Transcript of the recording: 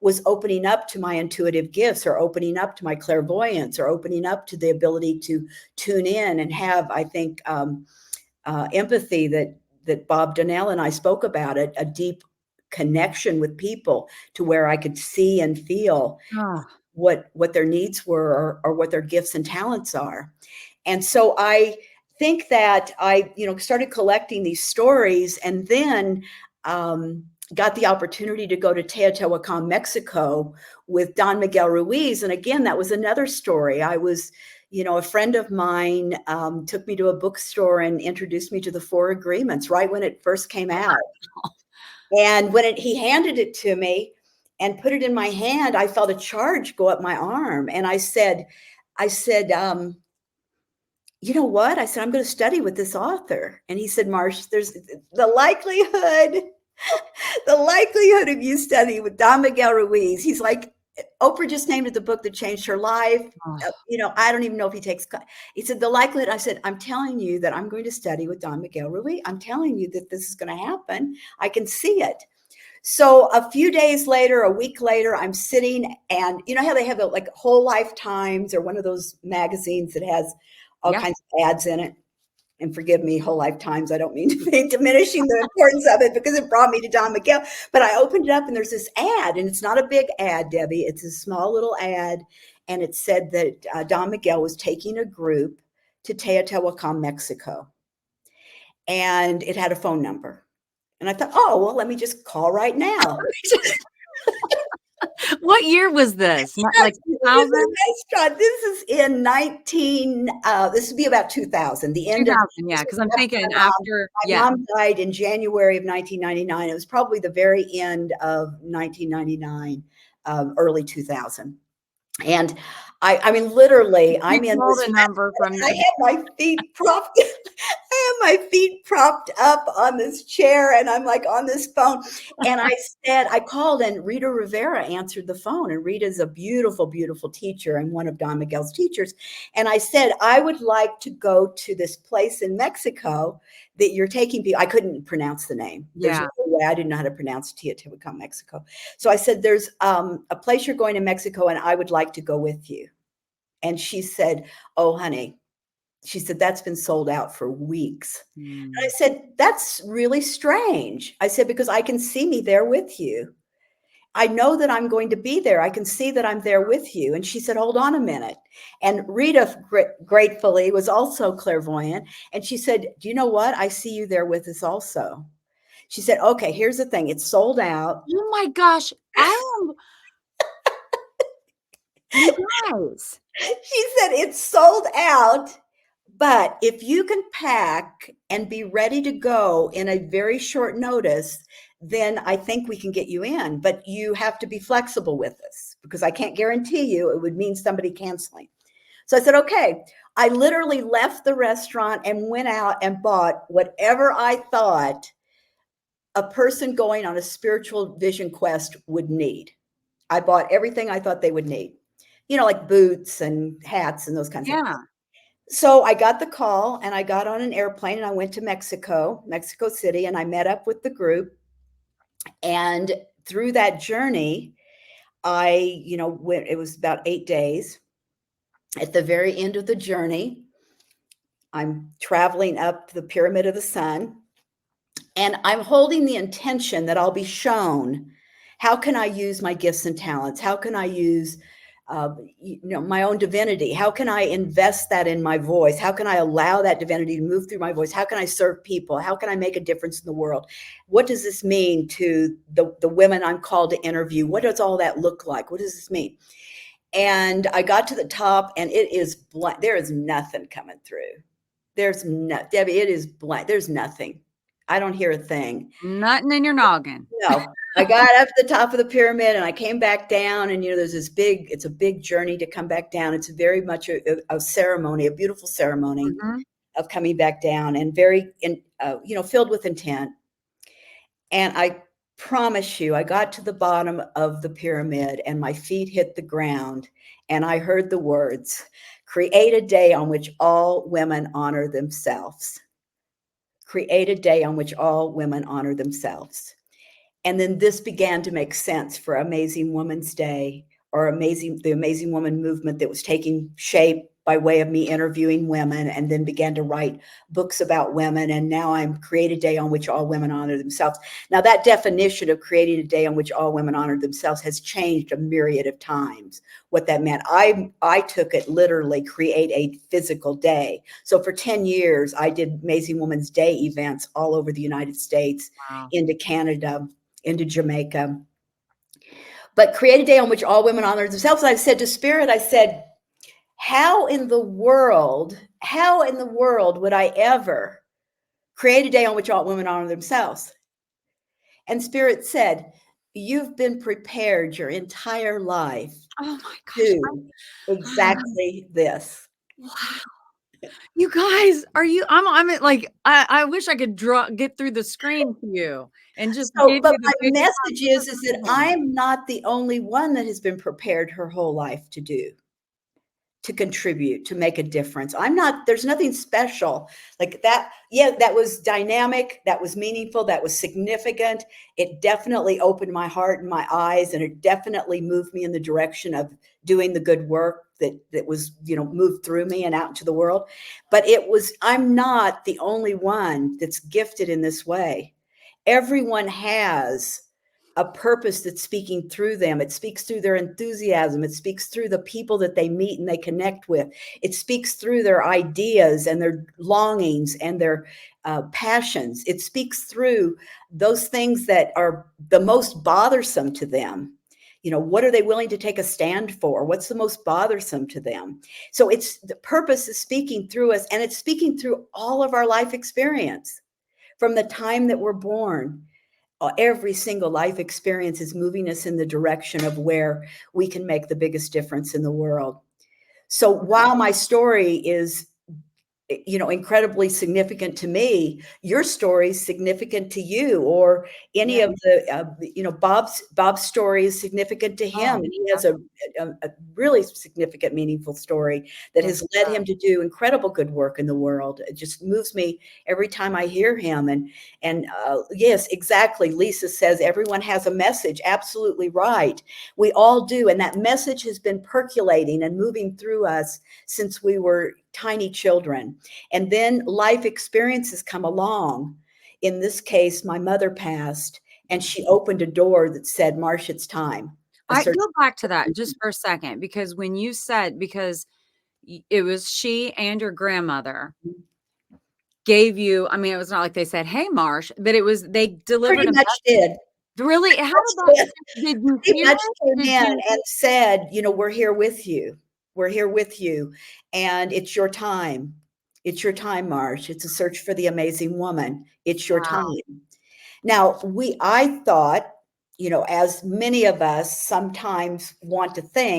was opening up to my intuitive gifts, or opening up to my clairvoyance, or opening up to the ability to tune in and have, I think, empathy that Bob Donnell and I spoke about it, a deep connection with people to where I could see and feel what their needs were, or what their gifts and talents are. And so I think that I, started collecting these stories, and then got the opportunity to go to Teotihuacan, Mexico with Don Miguel Ruiz. And again, that was another story. I was, a friend of mine took me to a bookstore and introduced me to the Four Agreements right when it first came out. And when he handed it to me and put it in my hand, I felt a charge go up my arm. And I said, you know what? I said, I'm going to study with this author. And he said, Marsh, there's the likelihood of you studying with Don Miguel Ruiz. He's like, Oprah just named it the book that changed her life. I don't even know if he said, the likelihood. I said, I'm telling you that I'm going to study with Don Miguel Ruiz. I'm telling you that this is going to happen. I can see it. So a few days later, a week later, I'm sitting, and you know how they have like Whole Life Times, or one of those magazines that has all kinds of ads in it. And forgive me, Whole Life Times, I don't mean to be diminishing the importance of it, because it brought me to Don Miguel. But I opened it up, and there's this ad, and it's not a big ad, Debbie. It's a small little ad. And it said that Don Miguel was taking a group to Teotihuacan, Mexico. And it had a phone number. And I thought, oh, well, let me just call right now. What year was this? Like 2000? This is in this would be about 2000, the end 2000, yeah, because I'm thinking after. My mom died in January of 1999. It was probably the very end of 1999, early 2000. And I mean, literally, I'm in this number from. I have my feet propped. I have my feet propped up on this chair, and I'm like on this phone. And I called, and Rita Rivera answered the phone. And Rita's a beautiful, beautiful teacher, and one of Don Miguel's teachers. And I said, I would like to go to this place in Mexico that you're taking people. I couldn't pronounce the name. There's no way. I didn't know how to pronounce Teotihuacan, Mexico. So I said, there's a place you're going to Mexico, and I would like to go with you. And she said, oh, honey, she said, that's been sold out for weeks. And I said, that's really strange. I said, because I can see me there with you. I know that I'm going to be there. I can see that I'm there with you. And she said, hold on a minute. And Rita gratefully was also clairvoyant. And she said, do you know what? I see you there with us also. She said, okay, here's the thing. It's sold out. Oh my gosh. You guys. She said, it's sold out. But if you can pack and be ready to go in a very short notice, then I think we can get you in. But you have to be flexible with us, because I can't guarantee you. It would mean somebody canceling. So I said, okay. I literally left the restaurant and went out and bought whatever I thought a person going on a spiritual vision quest would need. I bought everything I thought they would need, like boots and hats and those kinds of things. So I got the call, and I got on an airplane, and I went to Mexico City, and I met up with the group. And through that journey, it was about 8 days. At the very end of the journey, I'm traveling up the Pyramid of the Sun, and I'm holding the intention that I'll be shown, how can I use my gifts and talents? How can I use my own divinity? How can I invest that in my voice? How can I allow that divinity to move through my voice? How can I serve people? How can I make a difference in the world? What does this mean to the women I'm called to interview? What does all that look like? What does this mean? And I got to the top, and it is blank. There is nothing coming through. Debbie, it is blank. There's nothing. I don't hear a thing. Nothing in your noggin. No. I got up to the top of the pyramid, and I came back down, and there's it's a big journey to come back down. It's very much a ceremony, a beautiful ceremony of coming back down, and very, filled with intent. And I promise you, I got to the bottom of the pyramid, and my feet hit the ground, and I heard the words, create a day on which all women honor themselves. Create a day on which all women honor themselves. And then this began to make sense for Amazing Woman's Day, or the Amazing Woman movement that was taking shape by way of me interviewing women, and then began to write books about women. And now I'm create a day on which all women honor themselves. Now that definition of creating a day on which all women honor themselves has changed a myriad of times. What that meant, I took it literally, create a physical day. So for 10 years, I did Amazing Woman's Day events all over the United States, Wow. into Canada, into Jamaica. But create a day on which all women honor themselves. And I said to Spirit, I said, how in the world would I ever create a day on which all women honor themselves? And Spirit said, you've been prepared your entire life Oh my gosh. to exactly this. Wow. You guys, I'm like, I wish I could get through the screen to you and just So, give but you the my biggest message is that I'm not the only one that has been prepared her whole life to contribute, to make a difference. There's nothing special like that. Yeah, that was dynamic, that was meaningful, that was significant. It definitely opened my heart and my eyes, and it definitely moved me in the direction of doing the good work that was, moved through me and out into the world. But I'm not the only one that's gifted in this way. Everyone has a purpose that's speaking through them. It speaks through their enthusiasm. It speaks through the people that they meet and they connect with. It speaks through their ideas and their longings and their passions. It speaks through those things that are the most bothersome to them. What are they willing to take a stand for? What's the most bothersome to them? So the purpose is speaking through us, and it's speaking through all of our life experience from the time that we're born. Every single life experience is moving us in the direction of where we can make the biggest difference in the world. So while my story is, incredibly significant to me, your story is significant to you, or any of the, Bob's story is significant to him. Oh, And he has a really significant, meaningful story that has led him to do incredible good work in the world. It just moves me every time I hear him. And yes, exactly. Lisa says everyone has a message. Absolutely right. We all do. And that message has been percolating and moving through us since we were tiny children. And then life experiences come along. In this case, my mother passed, and she opened a door that said, Marsh, it's time. I go back to that just for a second, because when you said, because it was she and your grandmother gave you, I mean, it was not like they said, hey, Marsh, but they delivered Pretty a much did. Really? How did that, did you Pretty hear much it? came in and said, we're here with you. We're here with you. And it's your time. It's your time, Marsh. It's a search for the amazing woman. It's your time. Now, I thought, as many of us sometimes want to think,